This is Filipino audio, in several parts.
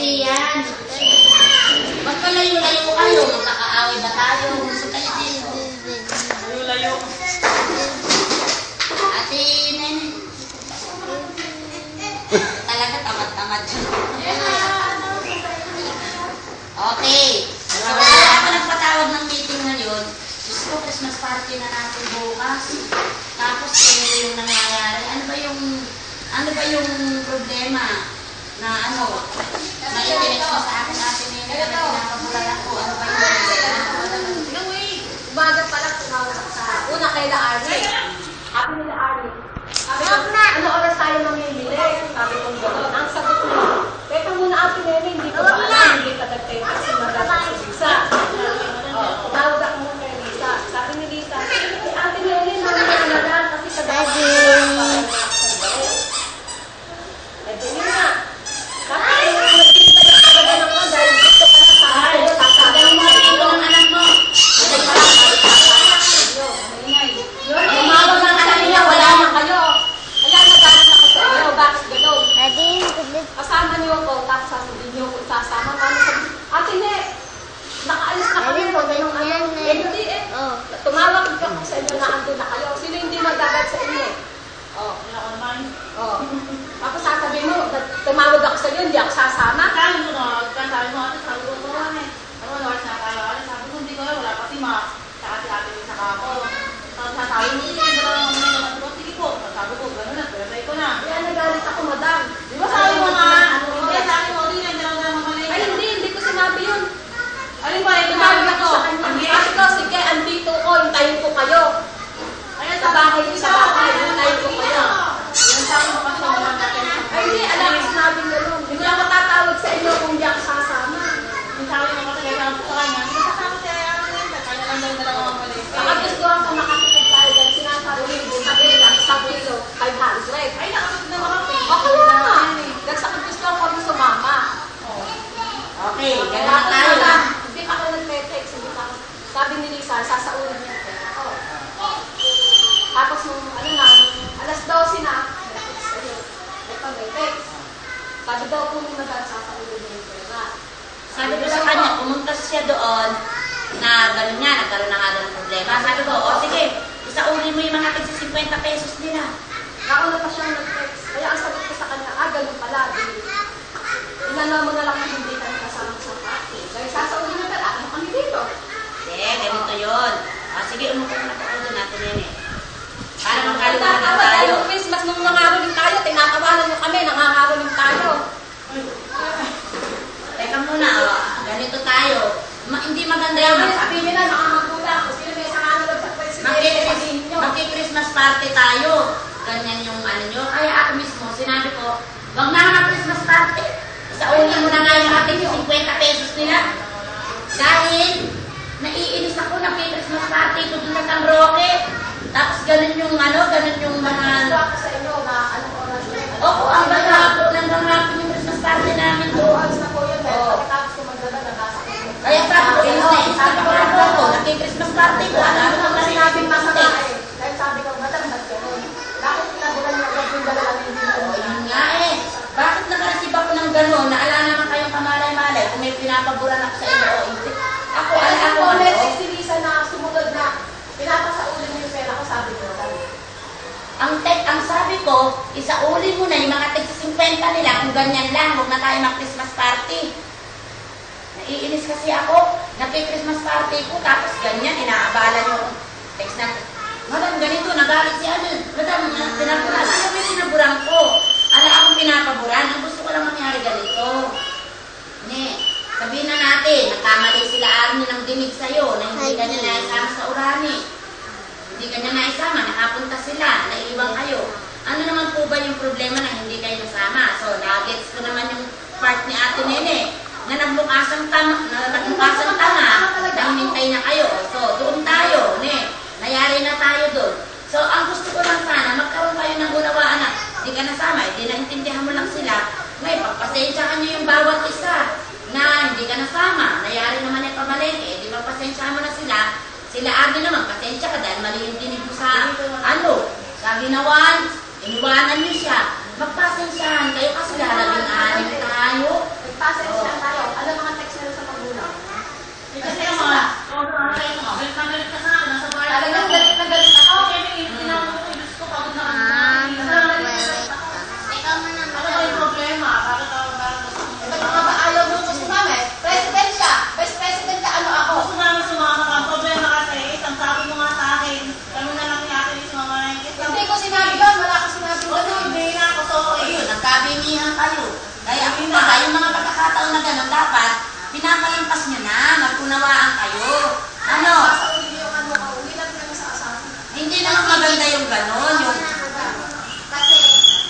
kasi yan. Magkalayo-layo kayo. Magkakaaway ba tayo? Gusto kayo dito. Layo. Ate Nene. Talaga tamad-tamad siya. Okay. So, kaya ako nagpatawag ng meeting ngayon. Gusto ko Christmas party na natin bukas. Tapos yung nangyayari. Ano ba yung problema na na i-direct mo sa akin natin Nene na pinakamulan ako. Ano ba yung problema? Umaga pa lang tumawag sa una kay Laarne. Sabi nila Arne. Sabi ko, ano oras tayo mamimili? Sabi ko gano'n. Ang sagot ko, teka muna Ate Nene, hindi ko ba alam, hindi ka nag-teka kasi magagat si Lisa. Tumawag ako muna kay Lisa. Sabi ni Lisa, Ate Nene, mamimili na lang kasi kagawa ko eh, di yun na. Kasi nagkita na talaga ng ko dahil gusto ka na sa akin. Sasabi mo na ito ng anak mo. Tumawag ng anak niya, wala na kayo. Wala na galit ako sa inyo. Bakit gano'n? Kasama niyo ko, tapos sasabihin niyo ko isasama. Paano sabi, Ate Ne, nakaalis na kami. Ganun hindi eh. Tumawag ka ko sa inyo na ando na kayo. Sino hindi magagat sa inyo? Tapos sasabihin mo, tumawag ako sa inyo, hindi ako sasama. Sabi mo, sabi mo, sabi ko, hindi ko alam, wala pa si Ma. Saka si Ate Lisa ako. Sabi mo, sige, sige po. Sabi ko, gano'n na, pwede ko na. Kaya nagalit ako, madam. Di ba sabi mo nga? Hindi, sabi mo, hindi, nandiyan na mamali. Ay, hindi ko sinabi yun. Alin ba, ito Tumawag ako sa kanya. Sabi ko, sige, andito ko, hintayin ko kayo. Sa bahay, hintayin ko kayo. Yung sabi mo kasi wala natin. Ay, hindi, alam ko sinabi mo yun. Hindi ko lang matatawag sa inyo kung di ako sasama. Yung sabi mo kasi kaya sa kanya, hindi ka kasama siya, kaya lang daw yung dalawa mamali. Baka gusto ko makatipid tayo dahil sinasabi ko, sabi nila, sa kilo, 500. Ay, nakasag na mga pay. Ako na. Nagsakit gusto ko kami sumama. Okay, ganun tayo lang. Hindi pa ako nag-text. Sabi ni Lisa, sasaulin niya yung pera ko. Tapos nung, alas 12 na, nag-text sa'yo. Ito may text. Sabi daw po ni Madam, sasaulin niya yung pera. Sabi ko sa kanya, pumunta siya doon na gano'n nga, nagkaroon na nga doon ng problema. Sabi ko, sige, isauli mo yung mga tigsa 50 pesos nila. Nauna pa siya nag-text. Kaya ang sagot ko sa kanya, ganun pala. Inano mo na lang kung hindi kami kasama sa party. Dahil sasaulin niya pera, ano kami dito? Ganito yun. Sige, umupo na po doon natin Nene. Para magkalunan na tayo. Nung Christmas, nung nangaroling tayo, tinatawanan niyo kami, nangangaroling tayo. Teka muna, ganito tayo. Hindi maganda yung Sabihin nila, nakamagulang. Kung sino may sanganulog sa presidente, Maki-Christmas party tayo. Ganyan yung nyo. Kaya ako mismo, sinabi ko, wag na mag-Christmas party. Isauli mo na nga yung ating 50 pesos nila. Dahil, naiinis ako na Christmas party ko dun na San Roque. Tapos ganun yung ganun yung mga... Gusto ako sa inyo na anong oras na. Opo, ang hapon yung Christmas party namin doon. Oras na po yun. Pagkatapos ko magdala, nagkasakit. Kaya sabi ko, sabi ko ako, naki-Christmas party ko. Alam mo naman Sinabing sinabing masama masama eh. Dahil sabi ko, madam, ba't ganun? Bakit tinabulan niyo agad yung dalawa ng hindi mo? Yun nga eh. Bakit nakareceive ako ng gano'n na ala naman kayong kamalay-malay kung may pinapaburan ako sa inyo o hindi? Ako, Kaya ala ako, ako, message si Lisa na sumunod na pinapasaulin niyo yung pera ko, sabi ko, madam. ang sabi ko, isauli mo na yung mga tig 50 nila kung ganyan lang, huwag na tayo mag-Christmas party. Naiinis kasi ako, naki-Christmas party ko, tapos ganyan, inaabala nyo. Text na, madam, ganito, nagalit si Adel. Madam, pinaburan. Ano may pinaburan ko? Ala akong pinapaburan. Ang gusto ko lang mangyari ganito. Sabihin na natin, nagkamali sila Arnie ng dinig sa'yo, na hindi ka niya naisama sa Urani. Hindi ka niya naisama, nakapunta sila, naiiwan kayo. Ano naman po ba yung problema na hindi kayo nasama? So, nagets ko naman yung part ni Ate Nene, na nagbukasang tanga, nang hintay na kayo. So, doon tayo, nayari na tayo doon. So, ang gusto ko lang sana, magkaroon kayo ng unawaan na, hindi ka nasama, hindi naintindihan mo lang sila, may pagpasensyahan nyo yung bawat isa, na hindi ka nasama, nayari naman yung pamalengke, di ba pasensyahan mo na sila, sila Arnie naman, pasensya ka dahil mali yung dinig mo sa, sa ginawan, iniwanan nyo siya, magpasensyahan kayo kasi lalabing anim tayo. Nagpasensya kinakalampas nyo na. Magkunawaan kayo. Ano? Hindi naman maganda yung gano'n. Yung... Kasi,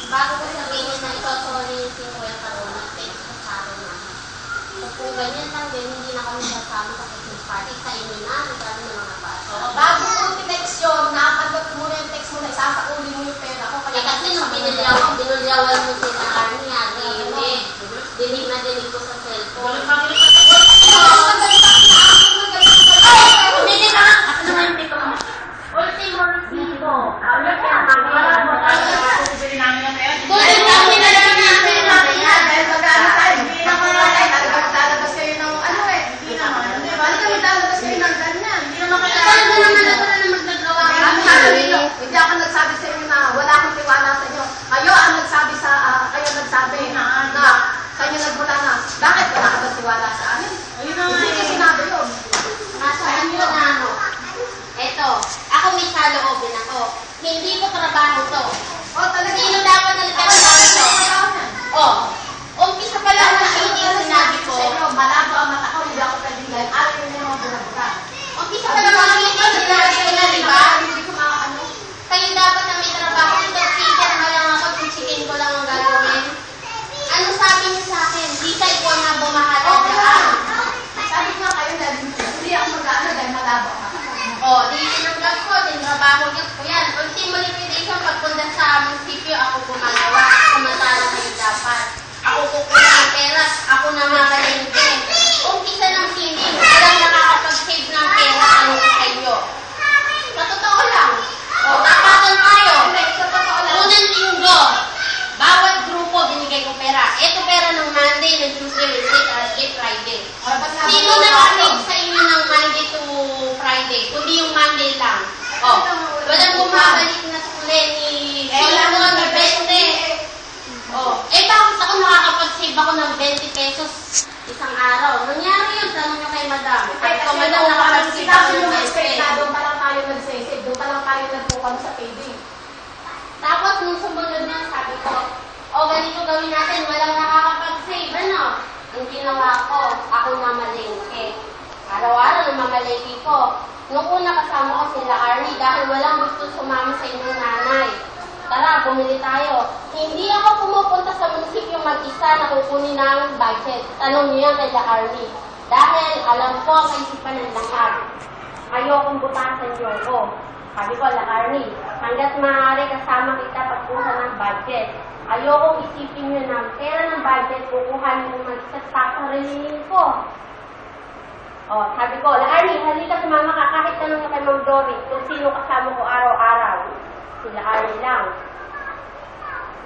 bago ko sabihin na ito, sorry, si Kuya Carona, text ko sa akin na. So, kung ganyan lang din, hindi na kami sasama sa Christmas party. Sa inyo na, regalo ng mga bata. Bago ko tinext yun, nakapagod mo na yung text mo na isasauli mo yung pera ko. Kaya kasi nung binulyawan mo sila kami, hindi. Dinig na dinig ko sa cellphone. Hindi na! Ako naman yung tito mo. Ultimo resibo. Bili namin ng pera. Kunin namin na lang namin namin. Dahil mag-ano tayo, hindi naman talaga maglalabas kayo ng ano eh. Hindi naman. Hindi ba? Hindi ka maglalabas kayo ng ganyan. Hindi naman Talaga kailangan. naman ako na magnagawa. Hindi ako nagsabi sa inyo na wala akong tiwala sa inyo. Kayo ang nagsabi sa, kayo nagsabi na sa inyo nagmula na, bakit wala ka ba tiwala sa amin? Ayun na nga Hindi ko eh. sinabi yun. Nasa inyo na ano. Eto, ako may saloobin ako. Hindi ko trabaho to. O talaga. Sino dapat na nagtatrabaho to? Oh, umpisa pa lang na hindi sinabi ko. Sa inyo, malabo ang mata ko, hindi ako pwedeng dahil ayaw niyo yung mga bunagka. Umpisa pa lang na hindi sinabi ko na, di ba? Hindi ko makakano. Kayo dapat na may trabaho. Ito, teacher mo lang ako, chichikin ko lang ang gagawin. Ano sabi niyo sa akin? Di kayo ko na bumahala dyan. Sabi ko nga kayo dahil hindi ako mag-ano dahil malabo ang mata ko. Oh, di tinanggap ko, tinrabaho niyo ko yan. Ultimo liquidation, pagpunta sa munisipyo, ako gumagawa. Samantala kayo dapat. Ako kukuha ng pera, ako na mamalengke. Umpisa ng feeling, walang nakakapag-save ng pera ano sa inyo. Sa totoo lang. Oh, tapatan tayo. Sa totoo lang. Unang linggo, bawat grupo binigay ko pera. Ito pera ng Monday, ng Tuesday, Wednesday, Thursday, Friday. Sino nakanig sa inyo ng Monday to Friday? Kundi yung Monday lang. Oh, walang bumabalik na sa kuli ni Sino, ni Bente. Oh, bakit ako nakakapag-save ako ng 20 pesos isang araw? Nangyari yun, tanong nyo kay Madam. At kung Madam nakapag-save ako ng 20. Doon pa lang tayo nag-save. Doon pa lang tayo nagpukam sa payday. Tapos nung sumunod na, sabi ko, ganito gawin natin, walang nakakapag-save, ano? Ang ginawa ko, ako mamalengke. Araw-araw na mamalengke ko. Nung una kasama ko sila Arnie dahil walang gusto sumama sa inyong nanay. Tara, bumili tayo. Hindi ako pumupunta sa munisipyo mag-isa na kukunin ng budget. Tanong niyo yan kay Arnie. Dahil alam ko ang kaisipan ng lahat. Ayokong butasan niyo ako. Sabi ko, Arnie, hanggat maaari kasama kita pagpunta ng budget. Ayokong isipin nyo na pera ng budget, kukuhanin mo mag-isa sa rilinin ko. Oh, sabi ko, Arnie, halika sumama ka kahit tanong na kay Ma'am Dory kung sino kasama ko araw-araw. Sila Arnie lang.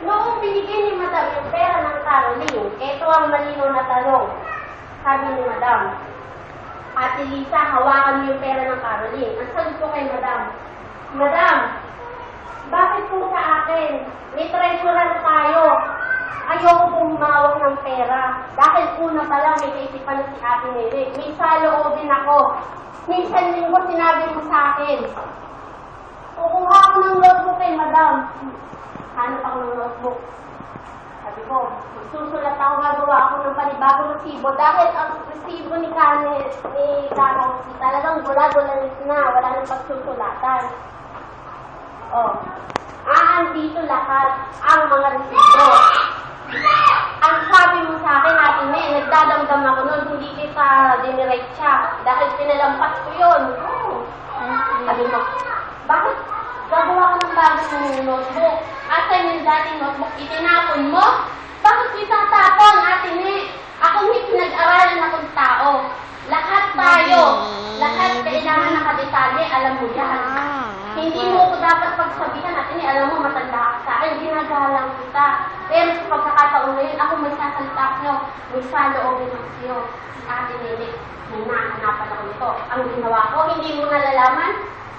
Noong binigyan ni Madam yung pera ng Caroline, ito ang malinaw na tanong. Sabi ni Madam, Ate Lisa, hawakan mo yung pera ng Caroline. Ang sagot ko kay Madam, Madam, bakit po sa akin? May treasurer tayo. Ayoko pong humawak ng pera. Dahil una pa lang may kaisipan na si Ate Nere. May saloobin ako. Minsan linggo sinabi mo sa akin, kukuha ako ng notebook kay Madam. Hanap ako ng notebook. Sabi ko, susulat ako, gagawa ako ng panibagong resibo. Dahil ang resibo ni Carlos, talagang gula-gulalit na. Wala nang pagsusulatan. Oh, andito lahat ang mga resibo. Ang sabi mo sa akin, Ate May, nagdadamdam ako nun, hindi kita dinirect siya. Dahil pinalampas ko yun. Sabi mo, bakit gagawa ka ng bagong notebook? Asan yung dating notebook? Itinapon mo? Bakit itatapon, Ate May? Ako may pinag-aralan akong tao. Lahat tayo, lahat kailangan nakadetalye, alam mo yan. Hindi mo ko dapat pagsabihan natin, alam mo, matanda ka sa akin, ginagalang kita. Pero sa pagkakataon na yun, ako may sasalita sa'yo, may saloobin ako sa'yo. Si Ate Nene, may nahanapan ako nito. Ang ginawa ko, hindi mo nalalaman.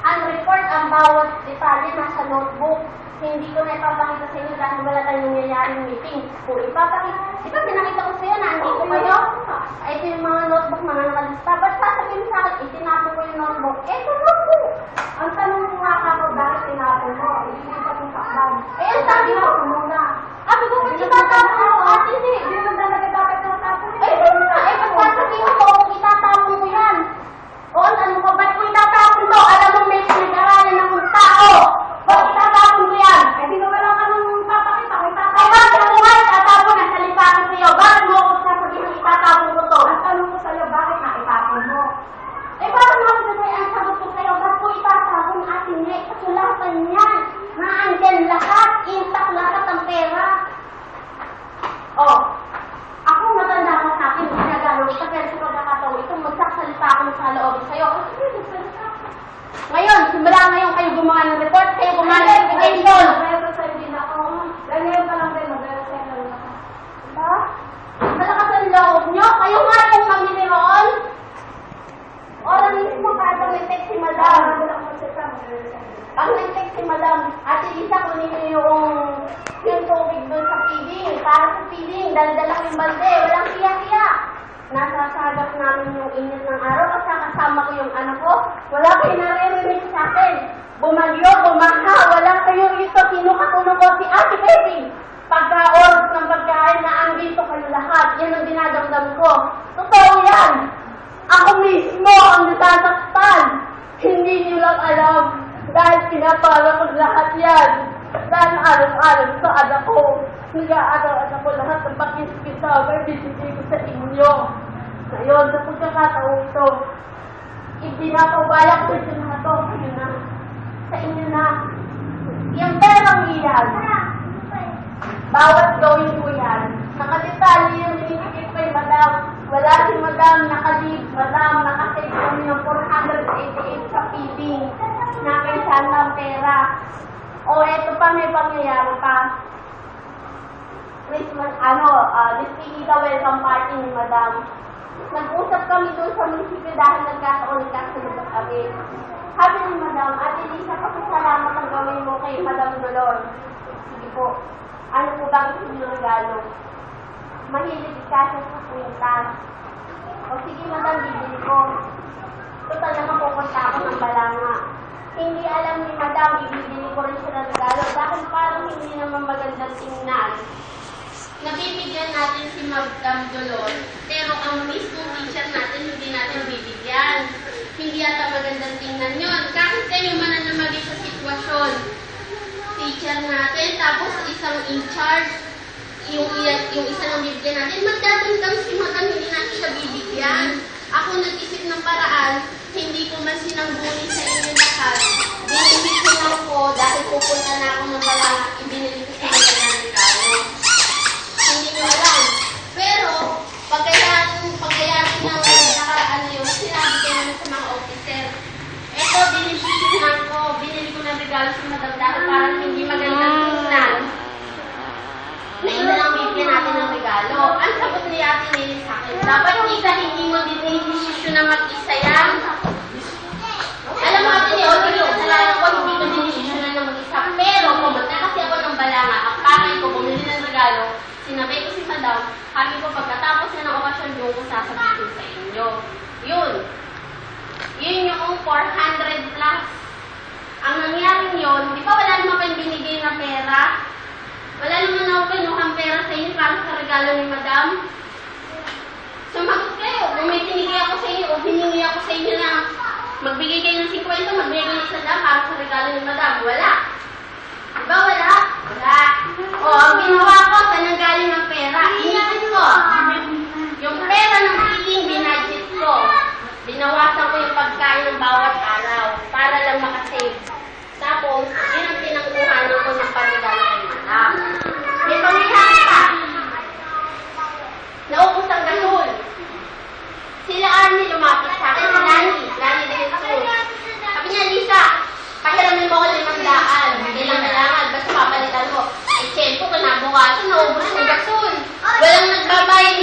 Ang report, ang bawat detalye nasa notebook. Hindi ko na ipapakita sa inyo dahil wala tayong nangyayaring meeting. Kung ipapakita, ito, pinakita ko sa'yo na andito kayo. Ito yung mga notebook, mga nakalista. Ba't sasabihin sa akin, itinapon ko yung notebook? Ito notebook! Ang tanong ko nga ako, bakit tinapon mo? Hindi ko pa kung sakban. Eh, ang sabi ko, muna. Sabi ko, ba't itatapon ako? Ate, hindi mo talaga dapat natapon. Eh, ba't sasabihin ko? Itatapon ko to. Ang tanong ko sa'yo, bakit naitapon mo? Eh, parang naman ang sagot ko sa'yo, ba't ko itatapon atin niya? Kasulatan niyan. Naandyan lahat, intact lahat ang pera. Oh, ako matanda ka sa akin, ginagano kita, pero sa pagkakataon ito, magsasalita akong sa loob sa'yo. Ngayon, simula ngayon kayo gumawa ng report, kayo gumawa ng investigation. Meron sa'yo din ako. Ganyan pa lang din, meron sa'yo lang ako. Diba? Malakas ang loob nyo, kayo nga yung mamili roon. Oras mismo kada may text si Madam. Pag nag-text si Madam, Ate Lisa, kunin niyo yung tubig doon sa feeding. Para sa feeding, dala-dala yung balde, walang siya-siya. Nasasagap namin yung init ng araw at kasama ko yung anak ko. Wala kayo naririnig sa akin. Bumagyo, bumaha, wala kayo ito. Sino katulong ko? Si Ate Baby. Pagka-oras ng pagkain na andito kayo lahat. Yan ang dinadamdam ko. Totoo yan. Ako mismo ang nasasaktan. Hindi niyo lang alam. Dahil pinapala ko lahat yan. Dahil araw-araw sa anak ko. Nag-aaral ko lahat ng pakis-kita. May bibigay ko sa inyo. Ngayon, sa pagkakataon ito, ibinapabaya ko sa inyo na ito. Ayun na. Sa inyo na. Yung perang iyan. Bawat gawin ko yan. Nakadetalye yung binibigay kay Madam. Wala si Madam nakalib. Madam, nakasave kami ng 488 sa feeding. Nakaisan ng pera. O, eto pa, may pangyayari pa. Christmas, Disney welcome party ni Madam. Nag-usap kami doon sa munisipyo dahil nagkataon kasunod kami. Sabi ni Madam, Ate Lisa, kapasalamat ang gawin mo kay Madam Dolor. Sige po. Ano po ba gusto niyo regalo? Mahilig ka sa kwintas. O sige, Madam, bibili ko. Total naman pupunta ako ng Balanga. Hindi alam ni Madam, ibibili ko rin siya ng regalo dahil parang hindi naman magandang tingnan. Nabibigyan natin si Madam Dolor, pero ang mismong teacher natin hindi natin bibigyan. Hindi yata magandang tingnan yun. Kahit kayo mananamagi sa sitwasyon, teacher natin, tapos isang in-charge, yung isa ng bibigyan natin, magdadamdam si Madam, hindi natin siya bibigyan. Ako nag-isip ng paraan, hindi ko man sinangguni sa inyo lahat. Binili ko lang po dahil pupunta na ako ng Balanga, ibinili ko sa mga ng regalo. Hindi nyo alam. Pero, pagkayanin ng nakaraan na yun, sinabi ko naman sa mga officer, eto, binili ko ng regalo sa Madam dahil parang hindi magandang tingnan. Na ina lang bibigyan natin ng regalo. Ang sagot ni Ate Nelly sa akin, dapat hindi mo dinesisyon na mag-isa yan. Alam mo, Ate Nelly, kasalanan ko, hindi ko dinesisyon na mag-isa. Pero, pumunta kasi ako ng Balanga, ang pakay ko, bumili ng regalo, sinabay ko si Madam, sabi ko, pagkatapos na ng okasyon, yung ko sasabihin sa inyo. Yun yung 400 plus. Ang nangyari yun, di ba wala naman kayong binigay na pera? Wala naman ako kinuhang pera sa inyo para sa regalo ni Madam. Sumagot kayo. Kung may tinigay ako sa inyo o hiningi ako sa inyo na magbigay kayo ng 50, magbigay kayo ng 100 para sa regalo ni Madam. Wala. Diba wala? Wala. O, ang ginawa ko, saan galing ng pera? Inipit ko. Yung pera ng feeding, binudget ko. Binawasan ko yung pagkain ng bawat araw para lang makasave. Tapos, yun ang pinangkuhanan ko ng pagregalo kay Madam. May pangyayari pa. Naubos ang gasol. Sila Arnie lumapit sa akin, si Lani Denson. Sabi niya, Lisa, pahiramin mo ko 500. Hindi lang kailangan, basta papalitan mo. Ay, tiyempo, kanabukasan, naubos ang gasol. Walang nagbabayad